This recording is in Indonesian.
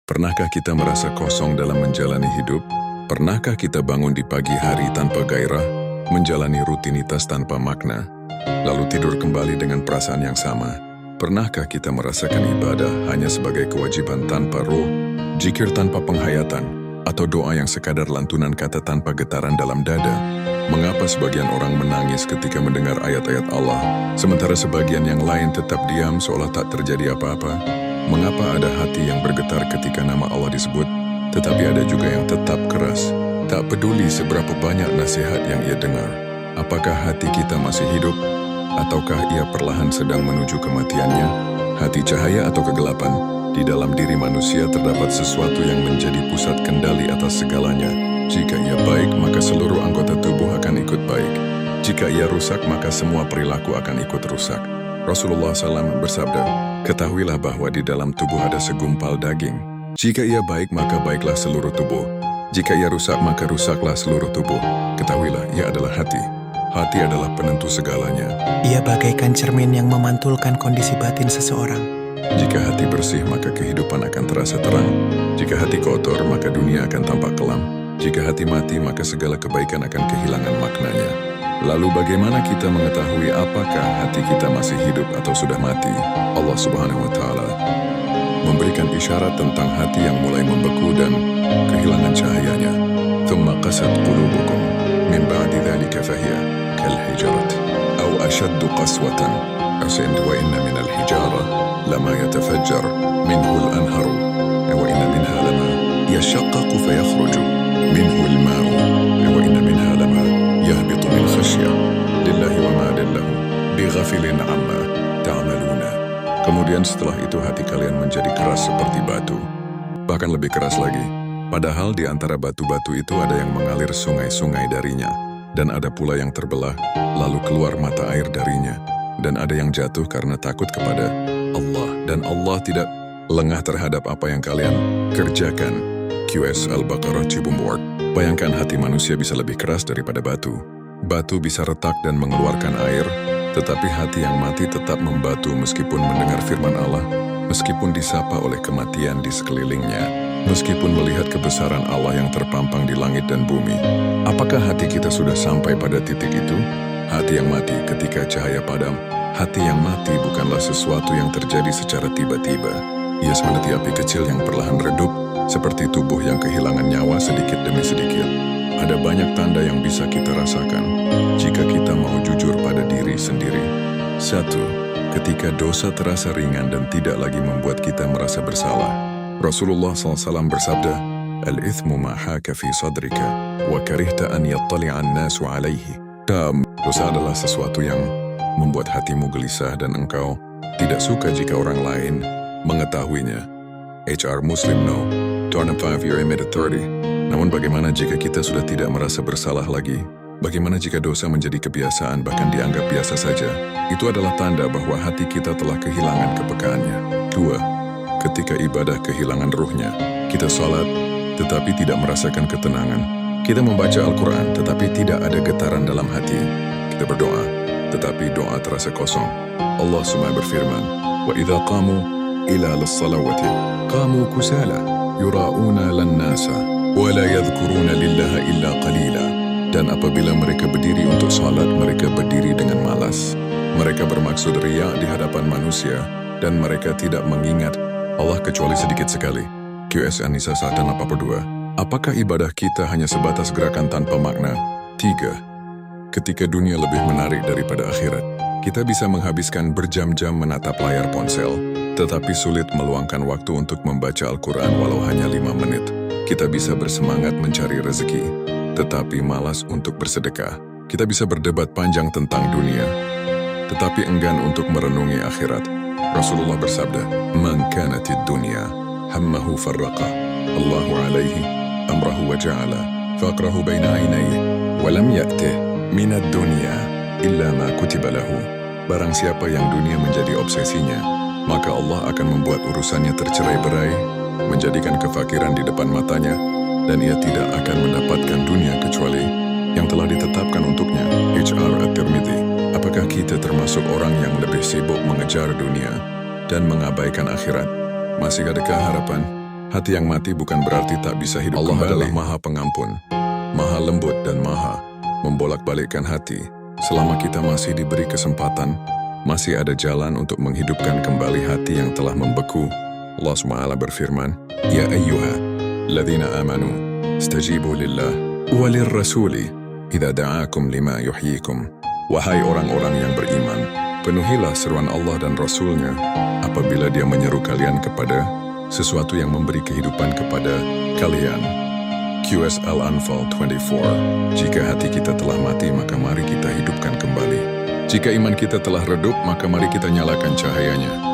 Pernahkah kita merasa kosong dalam menjalani hidup? Pernahkah kita bangun di pagi hari tanpa gairah, menjalani rutinitas tanpa makna, lalu tidur kembali dengan perasaan yang sama? Pernahkah kita merasakan ibadah hanya sebagai kewajiban tanpa ruh, zikir tanpa penghayatan, atau doa yang sekadar lantunan kata tanpa getaran dalam dada? Mengapa sebagian orang menangis ketika mendengar ayat-ayat Allah, sementara sebagian yang lain tetap diam seolah tak terjadi apa-apa? Mengapa ada hati yang bergetar ketika nama Allah disebut, tetapi ada juga yang tetap keras, tak peduli seberapa banyak nasihat yang ia dengar? Apakah hati kita masih hidup, ataukah ia perlahan sedang menuju kematiannya? Hati cahaya atau kegelapan? Di dalam diri manusia terdapat sesuatu yang menjadi pusat kendali atas segalanya. Jika ia baik, maka seluruh anggota tubuh akan ikut baik. Jika ia rusak, maka semua perilaku akan ikut rusak. Rasulullah SAW bersabda, "Ketahuilah bahwa di dalam tubuh ada segumpal daging. Jika ia baik, maka baiklah seluruh tubuh. Jika ia rusak, maka rusaklah seluruh tubuh. Ketahuilah, ia adalah hati. Hati adalah penentu segalanya." Ia bagaikan cermin yang memantulkan kondisi batin seseorang. Jika hati bersih, maka kehidupan akan terasa terang. Jika hati kotor, maka dunia akan tampak kelam. Jika hati mati, maka segala kebaikan akan kehilangan maknanya. Lalu bagaimana kita mengetahui apakah hati kita masih hidup atau sudah mati? Allah Subhanahu wa Ta'ala memberikan isyarat tentang hati yang mulai membeku dan kehilangan cahayanya. "Thumma qasat qulubukum min ba'di dhalika fahiya kal hijarat aw ashaddu qaswatan wa inna min al hijara lama yatafajjar minhu al anharu wa inna minha lama yashaqqaqu fayakhruju minhu al ma'u wa inna minha lama yahbitu min khasyah lillahi wa ma lallahu bighafilin amma ta'maluna." Kemudian setelah itu hati kalian menjadi keras seperti batu, bahkan lebih keras lagi. Padahal di antara batu-batu itu ada yang mengalir sungai-sungai darinya, dan ada pula yang terbelah, lalu keluar mata air darinya, dan ada yang jatuh karena takut kepada Allah, dan Allah tidak lengah terhadap apa yang kalian kerjakan. QS Al-Baqarah Cibumbuart. Bayangkan hati manusia bisa lebih keras daripada batu. Batu bisa retak dan mengeluarkan air, tetapi hati yang mati tetap membatu meskipun mendengar firman Allah, meskipun disapa oleh kematian di sekelilingnya, meskipun melihat kebesaran Allah yang terpampang di langit dan bumi. Apakah hati kita sudah sampai pada titik itu? Hati yang mati ketika cahaya padam. Hati yang mati bukanlah sesuatu yang terjadi secara tiba-tiba. Ia seperti api kecil yang perlahan redup, seperti tubuh yang kehilangan nyawa sedikit demi sedikit. Ada banyak tanda yang bisa kita rasakan jika kita mau jujur pada diri sendiri. 1. Ketika dosa terasa ringan dan tidak lagi membuat kita merasa bersalah. Rasulullah SAW bersabda, "Al-ithmu ma haka fi sadrika, wa karihta an yattali'an nasu alaihi." Dosa adalah sesuatu yang membuat hatimu gelisah dan engkau tidak suka jika orang lain mengetahuinya. HR Muslim No. 25-year mid 30. Namun bagaimana jika kita sudah tidak merasa bersalah lagi? Bagaimana jika dosa menjadi kebiasaan bahkan dianggap biasa saja? Itu adalah tanda bahwa hati kita telah kehilangan kepekaannya. 2. Ketika ibadah kehilangan ruhnya. Kita sholat tetapi tidak merasakan ketenangan. Kita membaca Al-Quran tetapi tidak ada getaran dalam hati. Kita berdoa tetapi doa terasa kosong. Allah SWT berfirman, "Wa idza qamu ila lis-salawati qamu kusala yura'una lan-nasa wa la yadhkuruna lillaha illa qalila." Dan apabila mereka berdiri untuk salat, mereka berdiri dengan malas. Mereka bermaksud riya di hadapan manusia, dan mereka tidak mengingat Allah kecuali sedikit sekali. QS An-Nisa 182. Apakah ibadah kita hanya sebatas gerakan tanpa makna? 3. Ketika dunia lebih menarik daripada akhirat, kita bisa menghabiskan berjam-jam menatap layar ponsel, tetapi sulit meluangkan waktu untuk membaca Al-Quran walau hanya 5 menit. Kita bisa bersemangat mencari rezeki, tetapi malas untuk bersedekah. Kita bisa berdebat panjang tentang dunia, tetapi enggan untuk merenungi akhirat. Rasulullah bersabda, "Man kanatid dunya hammahu farraqa Allahu alaihi amrahu wa ja'ala faqrahu baina ainaihi wa lam ya'tih minad dunya illa ma kutiba lahu." Barang siapa yang dunia menjadi obsesinya, maka Allah akan membuat urusannya tercerai-berai, menjadikan kefakiran di depan matanya, dan ia tidak akan mendapatkan dunia kecuali yang telah ditetapkan untuknya. HR At-Tirmidzi. Apakah kita termasuk orang yang lebih sibuk mengejar dunia dan mengabaikan akhirat? Masih adakah harapan? Hati yang mati bukan berarti tak bisa hidup kembali. Allah adalah Maha Pengampun, Maha Lembut dan Maha membolak-balikkan hati. Selama kita masih diberi kesempatan, masih ada jalan untuk menghidupkan kembali hati yang telah membeku. Allah SWT berfirman, Ya ayyuha, ladhina amanu, stajibu lillah, walil rasuli, idha da'akum lima yuhyikum. Wahai orang-orang yang beriman, penuhilah seruan Allah dan Rasulnya apabila dia menyeru kalian kepada sesuatu yang memberi kehidupan kepada kalian. QS Al-Anfal 24. Jika hati kita telah mati, maka mari kita hidupkan kembali. Jika iman kita telah redup, maka mari kita nyalakan cahayanya.